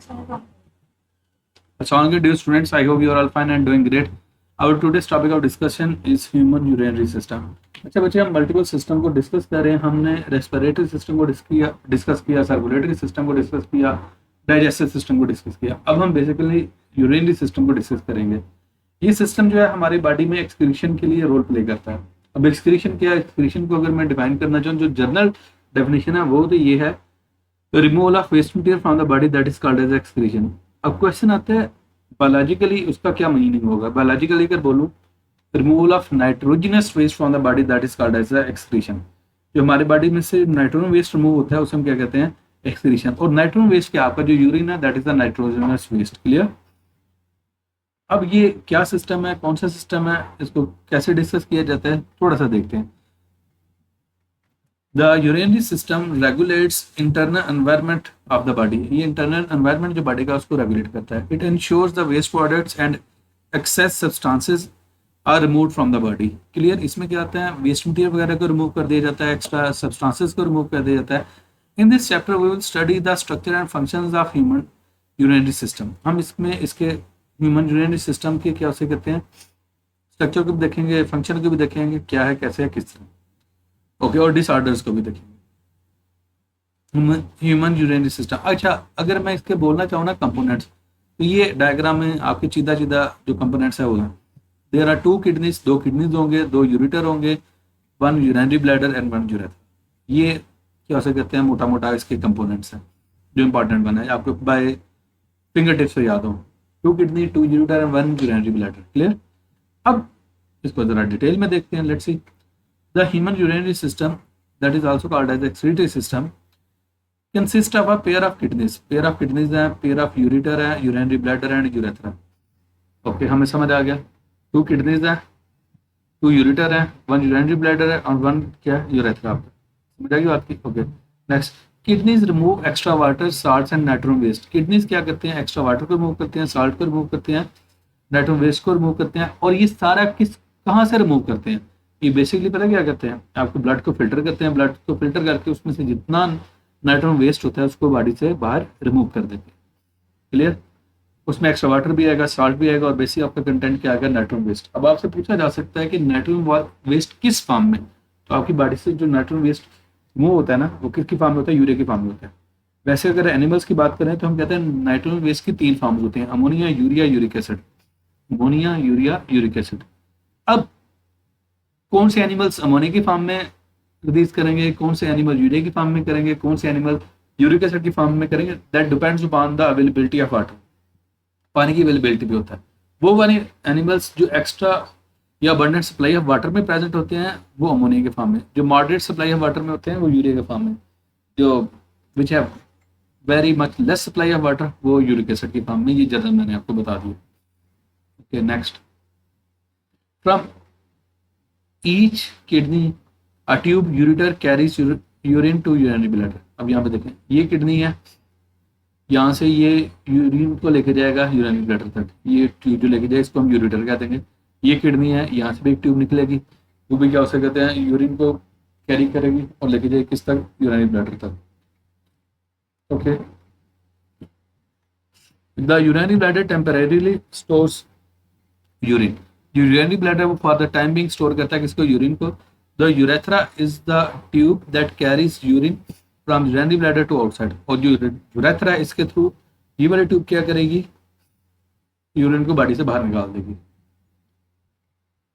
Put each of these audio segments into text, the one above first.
Assalamualaikum dear students, I hope you are all fine and doing great. Our today's topic of discussion is human urinary system. अच्छा बच्चे, हम multiple system को discuss कर रहे हैं. हमने रेस्पिरेटरी सिस्टम को डिस्कस किया, सर्कुलेटरी सिस्टम को डिस्कस किया, डाइजेस्टिव सिस्टम को डिस्कस किया. अब हम बेसिकली यूरिनरी सिस्टम को डिस्कस करेंगे. ये सिस्टम जो है हमारी बॉडी में एक्सक्रीशन के लिए रोल प्ले करता है. अब एक्सक्रीशन क्या है? एक्सक्रीशन को अगर मैं डिफाइन करना चाहूँ, जो जनरल डेफिनेशन है वो तो ये है, removal of waste material from the body, that is called as excretion. अब क्वेश्चन आता है बायोलॉजिकली उसका क्या मीनिंग होगा. बायोलॉजिकली अगर बोलूं, removal of nitrogenous waste from the body, that is called as excretion. जो हमारी बॉडी में से नाइट्रोजन वेस्ट रिमूव होता है उसे हम क्या कहते हैं? एक्सक्रीशन. और नाइट्रोजन वेस्ट क्या, आपका जो यूरिन है that is the nitrogenous waste. Clear. अब ये क्या सिस्टम है, कौन सा सिस्टम है, इसको कैसे डिस्कस किया जाता है, थोड़ा सा देखते हैं. The urinary system regulates internal environment of the body. ये internal environment जो body का उसको regulate करता है. It ensures the waste products and excess substances are removed from the body. Clear. इसमें क्या आता है? waste material वगैरह को remove कर दिया जाता है, extra substances को remove कर दिया जाता है. In this chapter we will study the structure and functions of human urinary system. हम इसमें इसके human urinary system के क्या उसे कहते हैं, स्ट्रक्चर को भी देखेंगे, फंक्शन को भी देखेंगे, क्या है, कैसे है, किस तरह. ओके. और डिसऑर्डर्स को भी देखेंगे. Human urinary system. अच्छा, अगर मैं इसके बोलना चाहूँ ना कंपोनेंट्स, तो ये डायग्राम में आपके सीधा सीधा जो कंपोनेंट्स है वो है. देयर आर 2 किडनीज, 2 किडनीज होंगे, 2 यूरिटर होंगे, 1 यूरिनरी ब्लैडर एंड 1 यूरेथ्रा. ये क्या से कहते हैं, मोटा मोटा इसके कंपोनेंट्स हैं जो इंपॉर्टेंट बना है, आपको बाय फिंगर टिप्स से याद हो. 2 kidney, 2 ureter and 1 urinary bladder. Clear. अब इसको जरा डिटेल में देखते हैं. Let's see. The human urinary system, that is also called as the excretory system, consists of a pair of kidneys. Pair of kidneys है, pair of ureter है, urinary bladder and urethra. Okay, हमें समझ आ गया. 2 kidneys है, 2 ureter है, 1 urinary bladder है और 1 क्या है, urethra. आपको समझ आ गई बात की. Okay. Next, kidneys remove extra water, salts and nitrogen waste. Kidneys क्या करते हैं? एक्स्ट्रा वाटर को रिमूव करते हैं, साल्ट को रिमूव करते हैं, नाइट्रोजन वेस्ट को रिमूव करते हैं. और ये सारा कहाँ से रिमूव करते हैं? ये बेसिकली पता क्या करते हैं, आपको ब्लड को फिल्टर करते हैं. ब्लड को फिल्टर करके उसमें से जितना नाइट्रोजन वेस्ट होता है उसको बॉडी से बाहर रिमूव कर देते हैं. क्लियर. उसमें एक्स्ट्रा वाटर भी आएगा, साल्ट भी आएगा और बेसिक आपका कंटेंट क्या आएगा, नाइट्रोजन वेस्ट. अब आपसे पूछा जा सकता है कि नाइट्रोजन वेस्ट किस फॉर्म में, तो आपकी बॉडी से जो नाइट्रोजन वेस्ट रिमूव होता है ना, वो किसकी फॉर्म में होता है? यूरिया की फॉर्म में होता है. वैसे अगर एनिमल्स की बात करें तो हम कहते हैं नाइट्रोजन वेस्ट की 3 फॉर्म होते हैं, ammonia, urea, uric acid. Ammonia, urea, uric acid. अब कौन से एनिमल्स अमोनिया की फॉर्म में रिलीज करेंगे, कौन से एनिमल यूरिया की फॉर्म में करेंगे, कौन से एनिमल यूरिक एसिड की फॉर्म में करेंगे, that depends upon the availability of water. पानी की अवेलेबिलिटी भी होता है. वो वाले एनिमल्स जो एक्स्ट्रा या अबंडेंट सप्लाई ऑफ वाटर में प्रेजेंट होते हैं वो अमोनिया के फॉर्म में, जो मॉडरेट सप्लाई ऑफ वाटर में होते हैं वो यूरिया के फॉर्म में, जो which have very much less supply of water वो यूरिक एसिड की फॉर्म में. ये ज़्यादा मैंने आपको बता दिया. Okay. Next. From each kidney a tube ureter carries urine to urinary bladder. अब यहाँ पे देखें, ये किडनी है, यहाँ से ये यूरिन को लेके जाएगा यूरिनरी ब्लैडर तक. ये ट्यूब जो लेके जाए इसको हम यूरेटर कहते हैं. ये किडनी है, यहाँ से भी एक ट्यूब निकलेगी, वो भी क्या उसे कहते हैं, यूरिन को कैरी करेगी और लेके जाएगी किस तक, यूरिनरी ब्लैडर तक. Okay. The urinary bladder temporarily stores urine. Urinary bladder वो for the time being store करता है किसको, यूरिन को. The urethra is the tube that carries urine from urinary bladder to outside. और जो यूरेथ्रा है इसके थ्रू ये वाली ट्यूब क्या करेगी, यूरिन को बॉडी से बाहर निकाल देगी.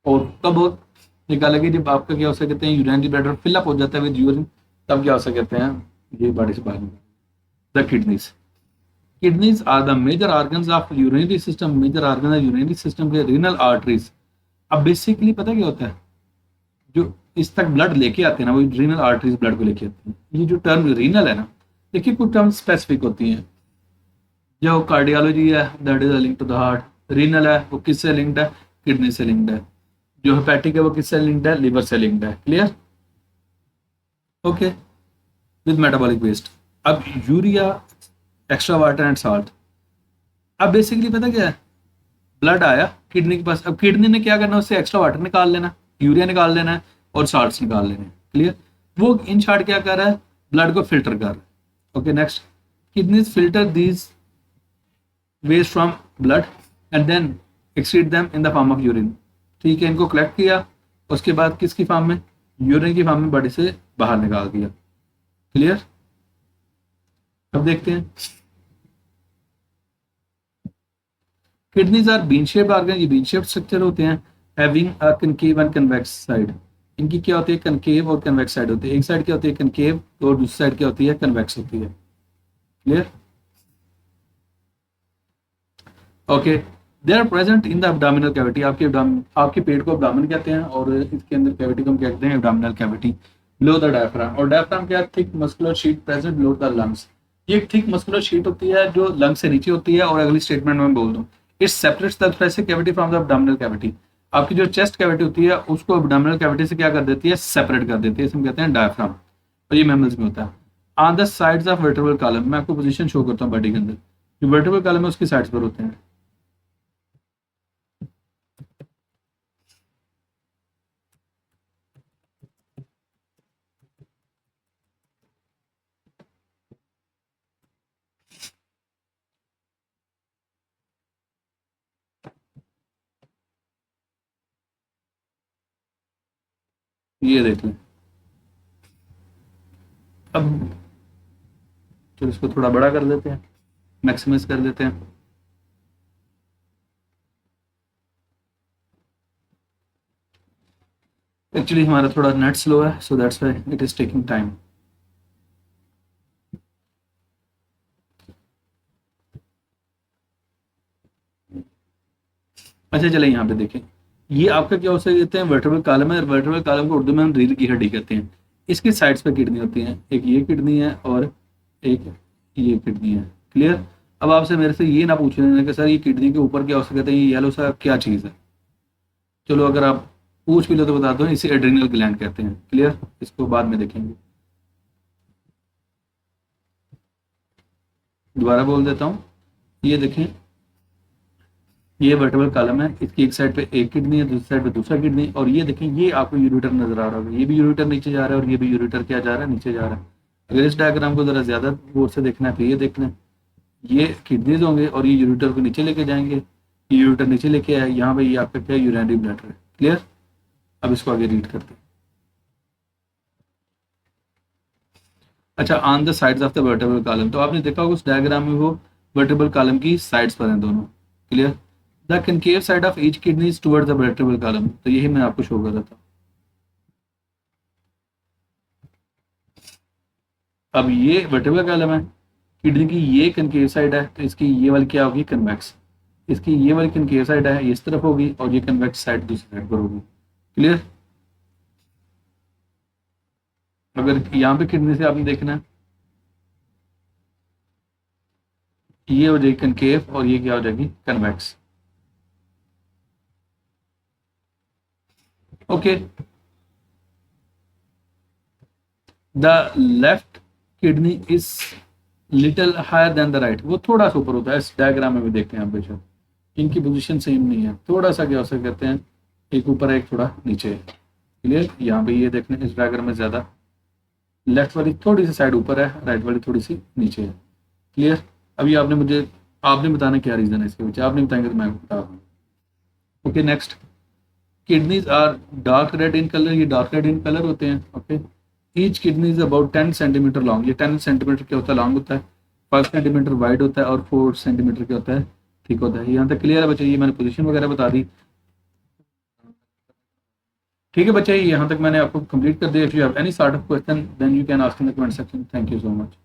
और कब निकालेगी, जब आपका क्या हो सकते हैं, यूरिनरी ब्लैडर फिलअप हो जाता है विद यूरिन, तब क्या हो सकते हैं, ये बॉडी से बाहर निकाल. The kidneys. Kidneys are the major organs of urinary system. Major organ है urinary system के renal arteries. अब बेसिकली पता क्या होता है, जो इस तक ब्लड लेके आते हैं ना, वो रीनल आर्टरीज ब्लड को लेके आते हैं. ये जो टर्म रीनल है ना, देखिए कुछ टर्म स्पेसिफिक होती हैं. जो कार्डियोलॉजी है that is link to the heart. Renal है वो किससे लिंक्ड है, किडनी से लिंक्ड है. जो हेपेटिक है वो किससे लिंक्ड है, लिवर से लिंक्ड है. Clear. Okay. With metabolic waste. अब urea, extra water and salt. अब बेसिकली पता क्या है, ब्लड आया किडनी के पास. अब किडनी ने क्या करना है, उससे एक्स्ट्रा वाटर निकाल लेना, यूरिया निकाल लेना है और साल्ट्स निकाल लेने. क्लियर. वो इन शॉर्ट क्या कर रहा है, ब्लड को फिल्टर कर रहा है. Okay. Next. Kidneys filter these waste from blood and then excrete them in the form of urine. ठीक है, इनको कलेक्ट किया, उसके बाद किसकी फॉर्म में, यूरिन की फॉर्म में बॉडी से बाहर निकाल दिया। क्लियर। अब देखते हैं kidneys are bean shaped organ, ये बीन शेप्ड स्ट्रक्चर होते हैं, having a concave and convex side. इनकी क्या होती है, कनकेव और कन्वेक्स साइड होती है। एक साइड क्या होती है कनकेव और दूसरी साइड क्या होती है कन्वेक्स होती है। Clear. Okay, they are present in the abdominal cavity. आपके पेट को एब्डोमेन कहते हैं और इसके अंदर कैविटी को हम कहते हैं abdominal cavity, below the diaphragm. और डायफ्राम क्या, thick muscular sheet present below the lungs. ये एक थिक मस्कुलर शीट होती है जो लंग से नीचे होती है। और अगली स्टेटमेंट में बोल दूं, it separates the thoracic cavity from the abdominal cavity. आपकी जो चेस्ट कैविटी होती है उसको एब्डोमिनल कैविटी से क्या कर देती है, सेपरेट कर देती है। इसे हम कहते हैं डायफ्राम। और ये मैमल्स में होता है। On the sides of vertebral column, मैं आपको पोजीशन शो करता हूँ बॉडी के अंदर, जो वर्टेब्रल कॉलम है उसकी साइड्स पर होते हैं। ये देख लें। अब चलो इसको थोड़ा बड़ा कर देते हैं, मैक्सिमाइज कर देते हैं। एक्चुअली हमारा थोड़ा नेट स्लो है, so that's why it is taking time. अच्छा चले यहाँ पे देखें, ये आपका क्या हो सकते हैं, वर्टेब्रल कॉलम है। वर्टेब्रल कॉलम को उर्दू में हम रीढ़ की हड्डी कहते हैं। इसकी साइड्स पे किडनी होती हैं, एक ये किडनी है और एक ये किडनी है। क्लियर। अब आपसे मेरे से ये ना पूछ लेना कि सर ये किडनी के ऊपर क्या हो सकता है, ये येलो सा क्या चीज़ है। चलो अगर आप पूछ भी लो तो बता दो, इसे एड्रिनल ग्लैंड कहते हैं। क्लियर, इसको बाद में देखेंगे। दोबारा बोल देता हूँ, ये देखें, ये वर्टेब्रल कॉलम है, इसकी एक साइड पे एक किडनी है, दूसरी साइड पे दूसरा किडनी। और ये देखें, ये आपको यूरेटर नजर आ रहा होगा, ये भी यूरेटर नीचे जा रहा है और ये भी यूरेटर क्या जा रहा है, नीचे जा रहा है। अगर इस डायग्राम को जरा ज्यादा गौर से देखना है तो ये देखना है, ये किडनीज होंगे और ये यूरेटर को नीचे लेके जाएंगे। ये यूरेटर नीचे लेके आए, यहाँ पे ये आपका क्या यूरिनरी ब्लैडर है। क्लियर। अब इसको आगे रीड करते हैं। अच्छा, on the sides of the vertebral column, तो आपने देखा होगा उस डायग्राम में वो वर्टेब्रल कॉलम की साइड्स पर हैं दोनों। Clear. The concave side of each kidney is towards the vertebral column, तो यही मैं आपको शो कर रहा था। अब ये वर्टेब्रल कॉलम है, किडनी की ये कनकेव साइड है, तो इसकी ये वाली क्या होगी, कन्वेक्स। इसकी ये वाली कनकेव साइड है, ये इस तरफ होगी और ये कन्वेक्स साइड दूसरी साइड पर होगी। क्लियर। अगर यहाँ पे किडनी से आपने देखना है, ये हो जाएगी कनकेव और ये क्या हो जाएगी, convex. Okay. The left kidney is little higher than the right, वो थोड़ा सा ऊपर होता है। इस डायग्राम में भी देखते हैं आप बेशक, इनकी पोजीशन सेम नहीं है, थोड़ा सा क्या हो सकते कहते हैं, एक ऊपर है एक थोड़ा नीचे है। क्लियर। यहाँ पे ये देखने इस डायग्राम में ज्यादा लेफ्ट वाली थोड़ी सी साइड ऊपर है, राइट वाली थोड़ी सी नीचे है। क्लियर। अभी आपने बताना क्या रीजन है इसके पीछे, आप नहीं बताएंगे तो मैं बता दूँ। Okay next, kidneys are dark red in colour, ये डार्क रेड इन कलर होते हैं। Okay, each kidney is about 10 centimetre long, ये 10 सेंटीमीटर क्या होता है, लॉन्ग होता है, 5 सेंटीमीटर वाइड होता है और 4 सेंटीमीटर क्या होता है, थिक होता है। यहाँ तक क्लियर है बच्चे, ये मैंने पोजीशन वगैरह बता दी। ठीक है बच्चे, यहाँ तक मैंने आपको कंप्लीट कर दिया। If you have any sort of question then you can ask in the comment section. Thank you so much.